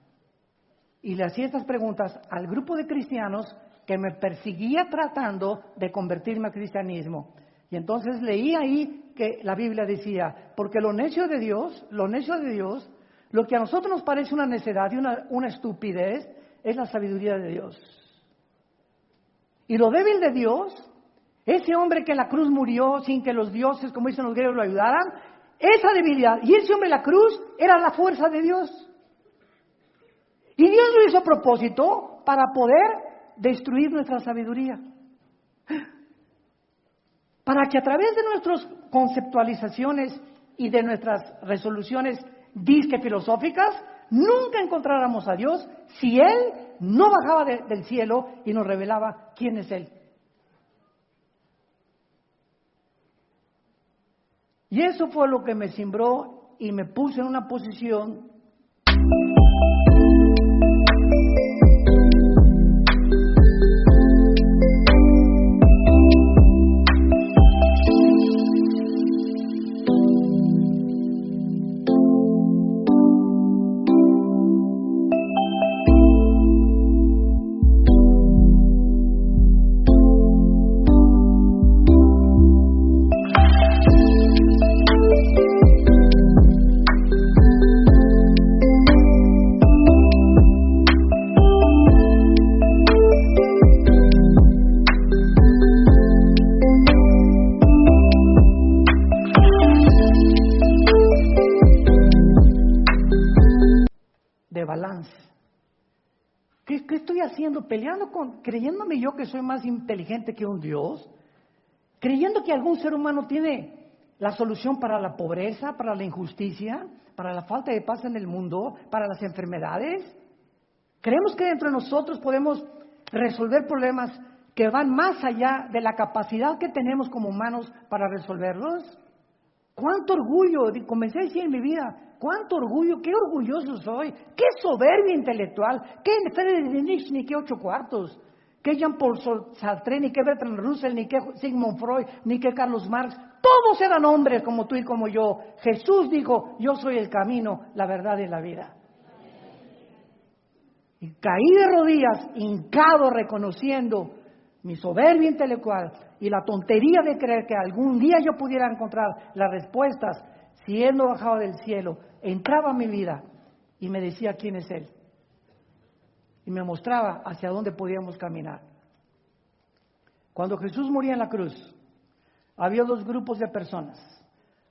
Y le hacía estas preguntas al grupo de cristianos que me persiguía tratando de convertirme al cristianismo. Y entonces leí ahí que la Biblia decía, porque lo necio de Dios, lo que a nosotros nos parece una necedad y una estupidez, es la sabiduría de Dios. Y lo débil de Dios, ese hombre que en la cruz murió sin que los dioses, como dicen los griegos, lo ayudaran, esa debilidad, y ese hombre en la cruz era la fuerza de Dios. Y Dios lo hizo a propósito para poder destruir nuestra sabiduría. Para que a través de nuestras conceptualizaciones y de nuestras resoluciones disque filosóficas, nunca encontráramos a Dios si Él no bajaba del cielo y nos revelaba quién es Él. Y eso fue lo que me cimbró y me puso en una posición de balance. ¿Qué estoy haciendo? Creyéndome yo que soy más inteligente que un Dios, creyendo que algún ser humano tiene la solución para la pobreza, para la injusticia, para la falta de paz en el mundo, para las enfermedades. Creemos que dentro de nosotros podemos resolver problemas que van más allá de la capacidad que tenemos como humanos para resolverlos. ¡Cuánto orgullo! Comencé a decir en mi vida, ¡cuánto orgullo! ¡Qué orgulloso soy! ¡Qué soberbia intelectual! ¡Qué Friedrich Nietzsche, ni qué 8 cuartos! ¡Qué Jean-Paul Sartre, ni qué Bertrand Russell, ni qué Sigmund Freud, ni qué Carlos Marx! Todos eran hombres como tú y como yo. Jesús dijo, yo soy el camino, la verdad y la vida. Y caí de rodillas, hincado, reconociendo mi soberbia intelectual y la tontería de creer que algún día yo pudiera encontrar las respuestas si Él no bajaba del cielo, entraba a mi vida y me decía quién es Él. Y me mostraba hacia dónde podíamos caminar. Cuando Jesús moría en la cruz, había 2 grupos de personas,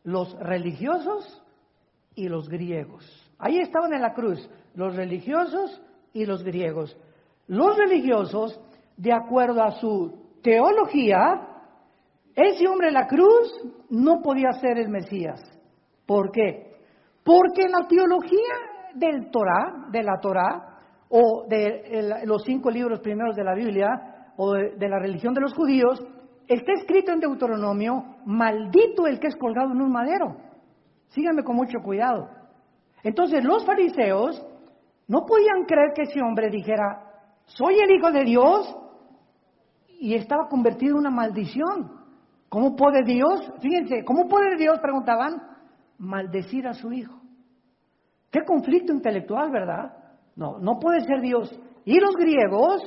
los religiosos y los griegos. Ahí estaban en la cruz, los religiosos y los griegos. Los religiosos, de acuerdo a su teología, ese hombre en la cruz no podía ser el Mesías. ¿Por qué? Porque la teología de la Torá, o de los 5 libros primeros de la Biblia, o de la religión de los judíos, está escrito en Deuteronomio: maldito el que es colgado en un madero. Síganme con mucho cuidado. Entonces los fariseos no podían creer que ese hombre dijera: soy el Hijo de Dios, y estaba convertido en una maldición. ¿Cómo puede Dios? Fíjense, ¿cómo puede Dios, preguntaban, maldecir a su Hijo? Qué conflicto intelectual, ¿verdad? No, no puede ser Dios. Y los griegos,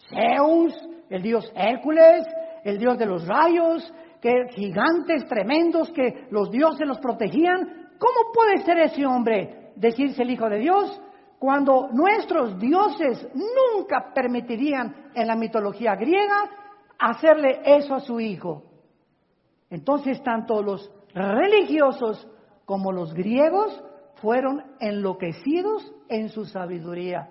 Zeus, el dios Hércules, el dios de los rayos, que gigantes tremendos que los dioses los protegían. ¿Cómo puede ser ese hombre decirse el Hijo de Dios cuando nuestros dioses nunca permitirían en la mitología griega hacerle eso a su Hijo? Entonces, tanto los religiosos como los griegos fueron enloquecidos en su sabiduría.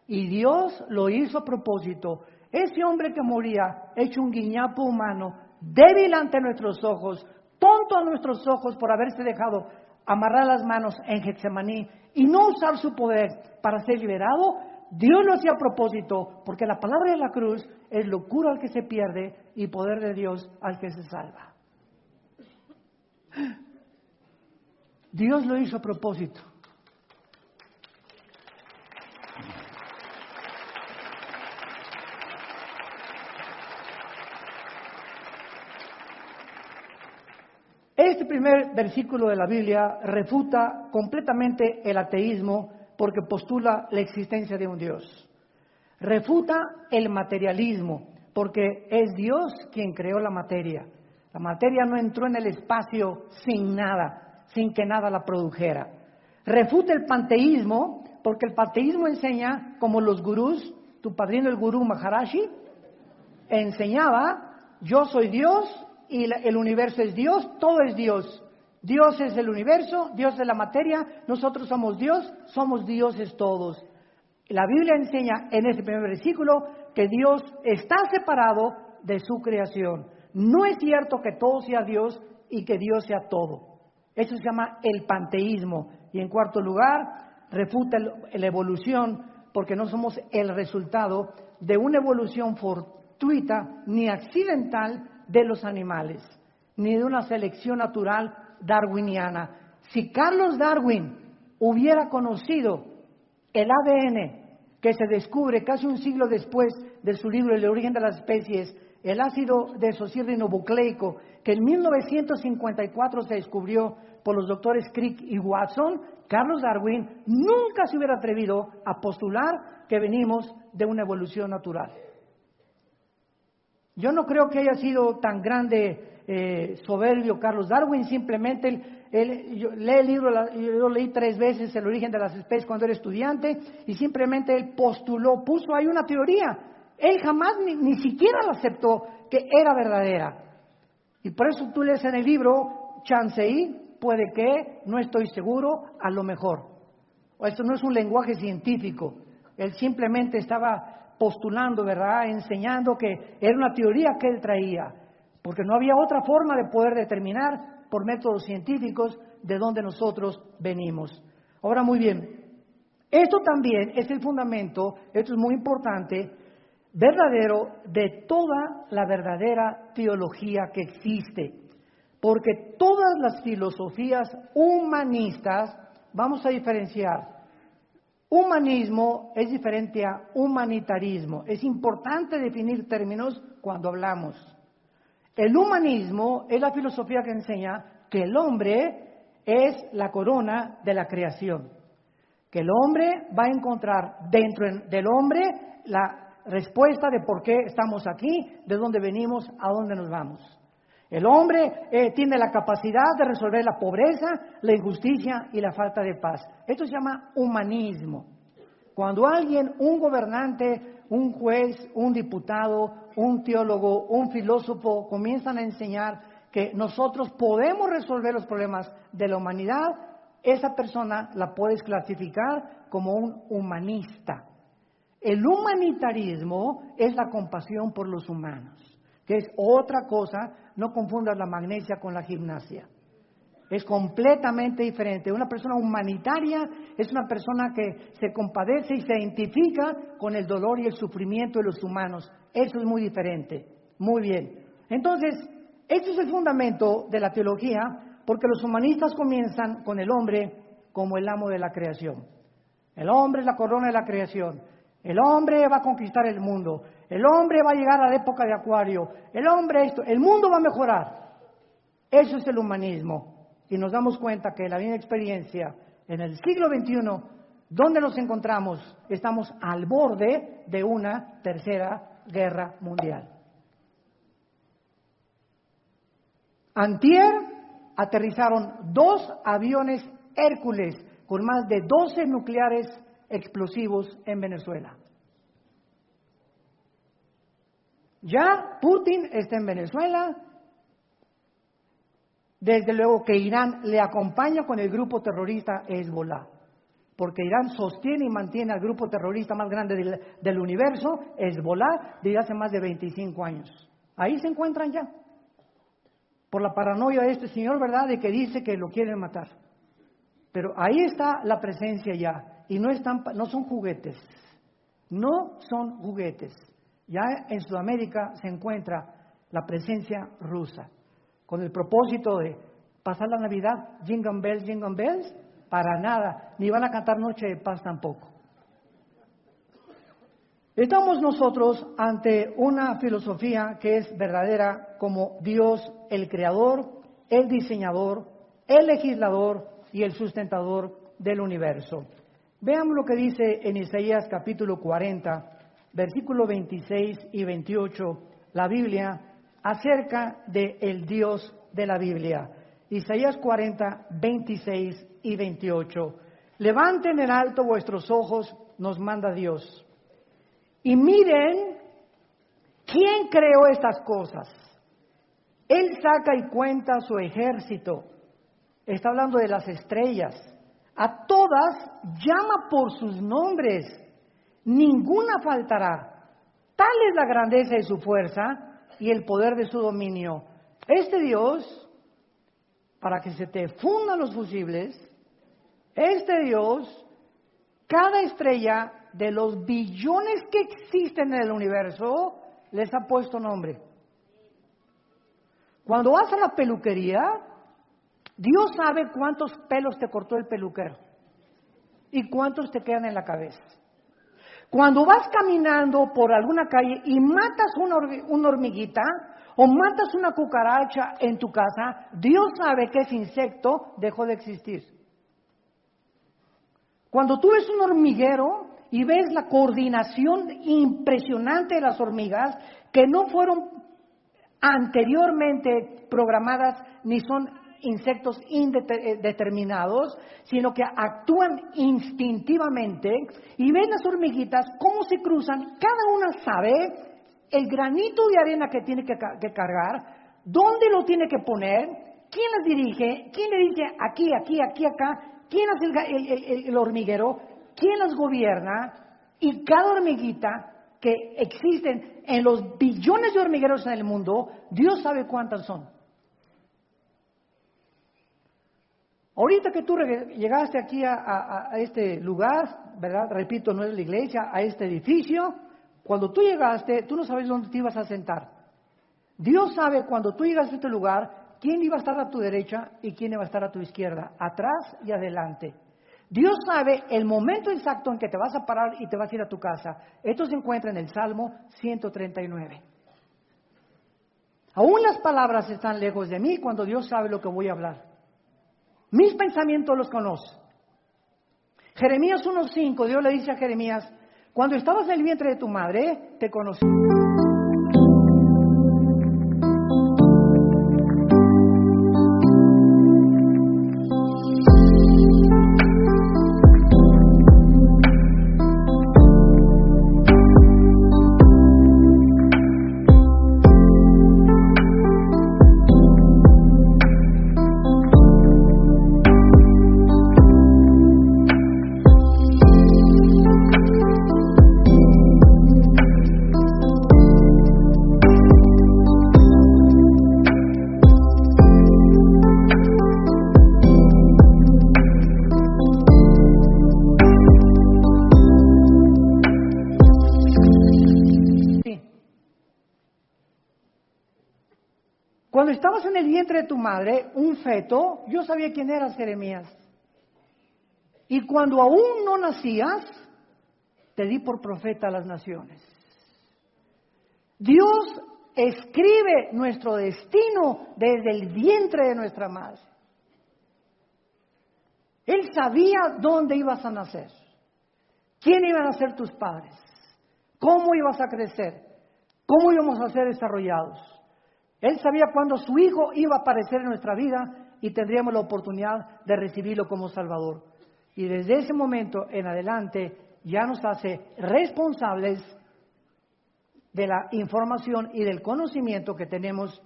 Y Dios lo hizo a propósito. Ese hombre que moría, hecho un guiñapo humano, débil ante nuestros ojos, tonto a nuestros ojos por haberse dejado amarrar las manos en Getsemaní y no usar su poder para ser liberado, Dios lo hacía a propósito, porque la palabra de la cruz es locura al que se pierde y poder de Dios al que se salva. Dios lo hizo a propósito. Este primer versículo de la Biblia refuta completamente el ateísmo porque postula la existencia de un Dios. Refuta el materialismo porque es Dios quien creó la materia. La materia no entró en el espacio sin nada, sin que nada la produjera. Refuta el panteísmo porque el panteísmo enseña, como los gurús, tu padrino el gurú Maharaji, enseñaba: yo soy Dios y el universo es Dios, todo es Dios. Dios es el universo, Dios es la materia, nosotros somos Dios, somos dioses todos. La Biblia enseña en este primer versículo que Dios está separado de su creación. No es cierto que todo sea Dios y que Dios sea todo. Eso se llama el panteísmo. Y en cuarto lugar, refuta la evolución, porque no somos el resultado de una evolución fortuita ni accidental de los animales, ni de una selección natural darwiniana. Si Carlos Darwin hubiera conocido el ADN que se descubre casi un siglo después de su libro El origen de las especies, el ácido desoxirribonucleico, que en 1954 se descubrió por los doctores Crick y Watson, Carlos Darwin nunca se hubiera atrevido a postular que venimos de una evolución natural. Yo no creo que haya sido tan grande, soberbio Carlos Darwin. Simplemente yo leí 3 veces El origen de las especies cuando era estudiante, y simplemente él postuló, puso ahí una teoría. Él jamás ni siquiera la aceptó que era verdadera. Y por eso tú lees en el libro, chanceí, puede que, no estoy seguro, a lo mejor. Esto no es un lenguaje científico. Él simplemente estaba postulando, ¿verdad?, enseñando que era una teoría que él traía, porque no había otra forma de poder determinar por métodos científicos de dónde nosotros venimos. Ahora, muy bien, esto también es el fundamento, esto es muy importante, verdadero de toda la verdadera teología que existe, porque todas las filosofías humanistas, vamos a diferenciar. Humanismo es diferente a humanitarismo. Es importante definir términos cuando hablamos. El humanismo es la filosofía que enseña que el hombre es la corona de la creación. Que el hombre va a encontrar dentro del hombre la respuesta de por qué estamos aquí, de dónde venimos, a dónde nos vamos. El hombre tiene la capacidad de resolver la pobreza, la injusticia y la falta de paz. Esto se llama humanismo. Cuando alguien, un gobernante, un juez, un diputado, un teólogo, un filósofo comienzan a enseñar que nosotros podemos resolver los problemas de la humanidad, esa persona la puedes clasificar como un humanista. El humanitarismo es la compasión por los humanos, que es otra cosa. No confundas la magnesia con la gimnasia. Es completamente diferente. Una persona humanitaria es una persona que se compadece y se identifica con el dolor y el sufrimiento de los humanos. Eso es muy diferente. Muy bien. Entonces, este es el fundamento de la teología, porque los humanistas comienzan con el hombre como el amo de la creación. El hombre es la corona de la creación. El hombre va a conquistar el mundo. El hombre va a llegar a la época de Acuario. El hombre esto. El mundo va a mejorar. Eso es el humanismo. Y nos damos cuenta que la misma experiencia en el siglo XXI, ¿dónde nos encontramos? Estamos al borde de una tercera guerra mundial. Antier aterrizaron 2 aviones Hércules con más de 12 nucleares explosivos en Venezuela. Ya Putin está en Venezuela. Desde luego que Irán le acompaña con el grupo terrorista Hezbollah, porque Irán sostiene y mantiene al grupo terrorista más grande del universo, Hezbollah, desde hace más de 25 años. Ahí se encuentran ya, por la paranoia de este señor, ¿verdad?, de que dice que lo quieren matar. Pero ahí está la presencia ya, y no son juguetes, no son juguetes. Ya en Sudamérica se encuentra la presencia rusa, con el propósito de pasar la Navidad, jingle bells, para nada, ni van a cantar Noche de Paz tampoco. Estamos nosotros ante una filosofía que es verdadera como Dios, el creador, el diseñador, el legislador y el sustentador del universo. Veamos lo que dice en Isaías capítulo 40, versículo 26 y 28, la Biblia, acerca del Dios de la Biblia. Isaías 40, 26 y 28. Levanten en alto vuestros ojos, nos manda Dios, y miren quién creó estas cosas. Él saca y cuenta su ejército. Está hablando de las estrellas. A todas llama por sus nombres. Ninguna faltará. Tal es la grandeza de su fuerza y el poder de su dominio. Este Dios, para que se te fundan los fusibles, este Dios, cada estrella de los billones que existen en el universo, les ha puesto nombre. Cuando vas a la peluquería, Dios sabe cuántos pelos te cortó el peluquero y cuántos te quedan en la cabeza. Cuando vas caminando por alguna calle y matas una hormiguita o matas una cucaracha en tu casa, Dios sabe que ese insecto dejó de existir. Cuando tú ves un hormiguero y ves la coordinación impresionante de las hormigas, que no fueron anteriormente programadas ni son insectos indeterminados, sino que actúan instintivamente, y ven las hormiguitas cómo se cruzan, cada una sabe el granito de arena que tiene que cargar, dónde lo tiene que poner, quién las dirige, quién le dice aquí, aquí, aquí, acá, quién hace el hormiguero, quién las gobierna, y cada hormiguita que existen en los billones de hormigueros en el mundo, Dios sabe cuántas son. Ahorita que tú llegaste aquí a este lugar, ¿verdad? Repito, no es la iglesia, a este edificio, cuando tú llegaste, tú no sabes dónde te ibas a sentar. Dios sabe cuando tú llegas a este lugar, quién iba a estar a tu derecha y quién iba a estar a tu izquierda, atrás y adelante. Dios sabe el momento exacto en que te vas a parar y te vas a ir a tu casa. Esto se encuentra en el Salmo 139. Aún las palabras están lejos de mí cuando Dios sabe lo que voy a hablar. Mis pensamientos los conoce. Jeremías 1:5, Dios le dice a Jeremías, cuando estabas en el vientre de tu madre, te conocí. Cuando estabas en el vientre de tu madre, un feto, yo sabía quién eras, Jeremías. Y cuando aún no nacías, te di por profeta a las naciones. Dios escribe nuestro destino desde el vientre de nuestra madre. Él sabía dónde ibas a nacer, quién iban a ser tus padres, cómo ibas a crecer, cómo íbamos a ser desarrollados. Él sabía cuándo su Hijo iba a aparecer en nuestra vida y tendríamos la oportunidad de recibirlo como Salvador. Y desde ese momento en adelante ya nos hace responsables de la información y del conocimiento que tenemos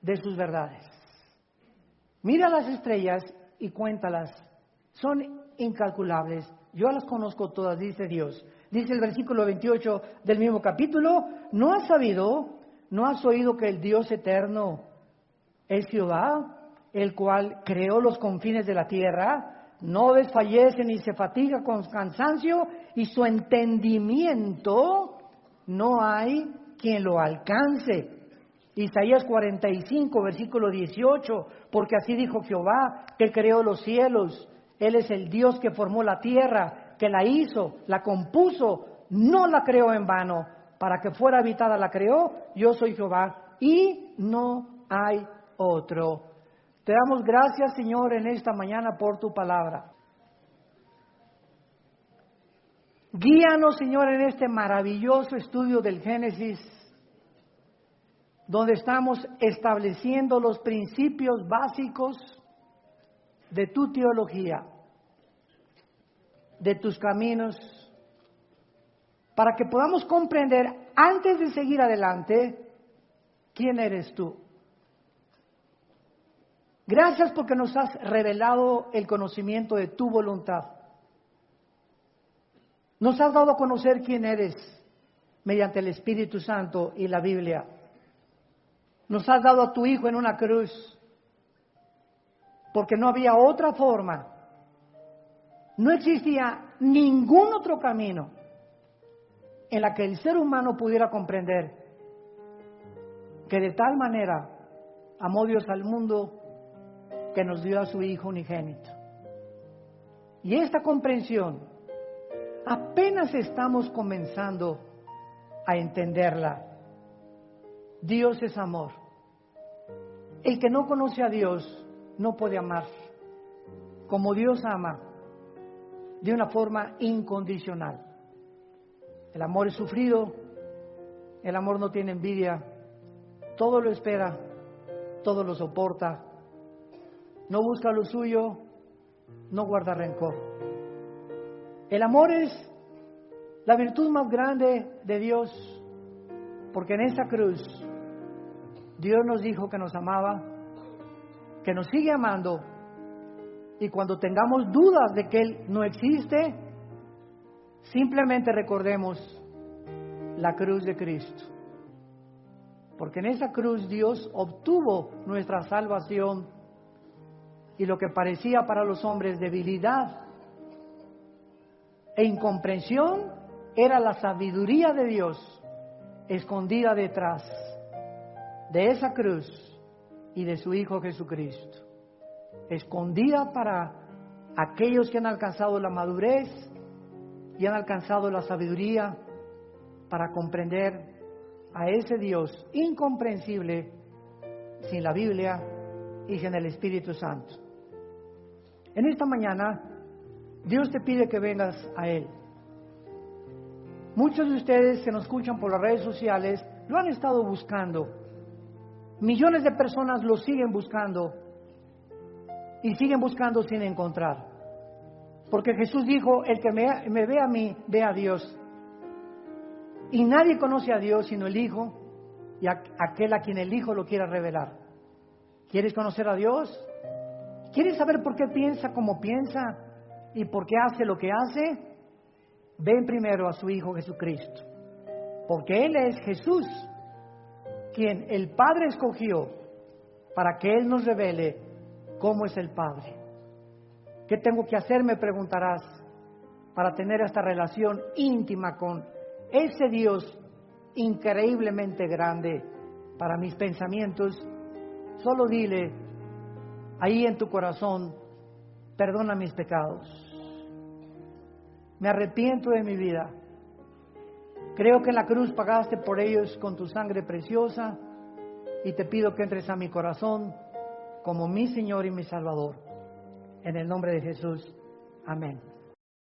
de sus verdades. Mira las estrellas y cuéntalas. Son incalculables. Yo las conozco todas, dice Dios. Dice el versículo 28 del mismo capítulo: ¿no has sabido, no has oído que el Dios eterno es Jehová, el cual creó los confines de la tierra? No desfallece ni se fatiga con cansancio, y su entendimiento no hay quien lo alcance. Isaías 45, versículo 18, porque así dijo Jehová, que creó los cielos. Él es el Dios que formó la tierra, que la hizo, la compuso, no la creó en vano. Para que fuera habitada la creó, yo soy Jehová y no hay otro. Te damos gracias, Señor, en esta mañana por tu palabra. Guíanos, Señor, en este maravilloso estudio del Génesis, donde estamos estableciendo los principios básicos de tu teología, de tus caminos, para que podamos comprender, antes de seguir adelante, quién eres tú. Gracias porque nos has revelado el conocimiento de tu voluntad. Nos has dado a conocer quién eres mediante el Espíritu Santo y la Biblia. Nos has dado a tu Hijo en una cruz, porque no había otra forma. No existía ningún otro camino en la que el ser humano pudiera comprender que de tal manera amó Dios al mundo que nos dio a su Hijo unigénito. Y esta comprensión apenas estamos comenzando a entenderla. Dios es amor. El que no conoce a Dios no puede amar como Dios ama, de una forma incondicional. El amor es sufrido, el amor no tiene envidia, todo lo espera, todo lo soporta, no busca lo suyo, no guarda rencor. El amor es la virtud más grande de Dios, porque en esa cruz Dios nos dijo que nos amaba, que nos sigue amando, y cuando tengamos dudas de que Él no existe, simplemente recordemos la cruz de Cristo. Porque en esa cruz Dios obtuvo nuestra salvación, y lo que parecía para los hombres debilidad e incomprensión era la sabiduría de Dios escondida detrás de esa cruz y de su Hijo Jesucristo. Escondida para aquellos que han alcanzado la madurez y han alcanzado la sabiduría para comprender a ese Dios incomprensible sin la Biblia y sin el Espíritu Santo. En esta mañana, Dios te pide que vengas a Él. Muchos de ustedes que nos escuchan por las redes sociales lo han estado buscando. Millones de personas lo siguen buscando y siguen buscando sin encontrar. Porque Jesús dijo, el que me ve a mí, ve a Dios. Y nadie conoce a Dios sino el Hijo y aquel a quien el Hijo lo quiera revelar. ¿Quieres conocer a Dios? ¿Quieres saber por qué piensa como piensa y por qué hace lo que hace? Ven primero a su Hijo Jesucristo. Porque Él es Jesús, quien el Padre escogió para que Él nos revele cómo es el Padre. ¿Qué tengo que hacer? Me preguntarás, para tener esta relación íntima con ese Dios increíblemente grande para mis pensamientos solo dile ahí en tu corazón: perdona mis pecados, me arrepiento de mi vida, creo que en la cruz pagaste por ellos con tu sangre preciosa, y te pido que entres a mi corazón como mi Señor y mi Salvador. En el nombre de Jesús, amén.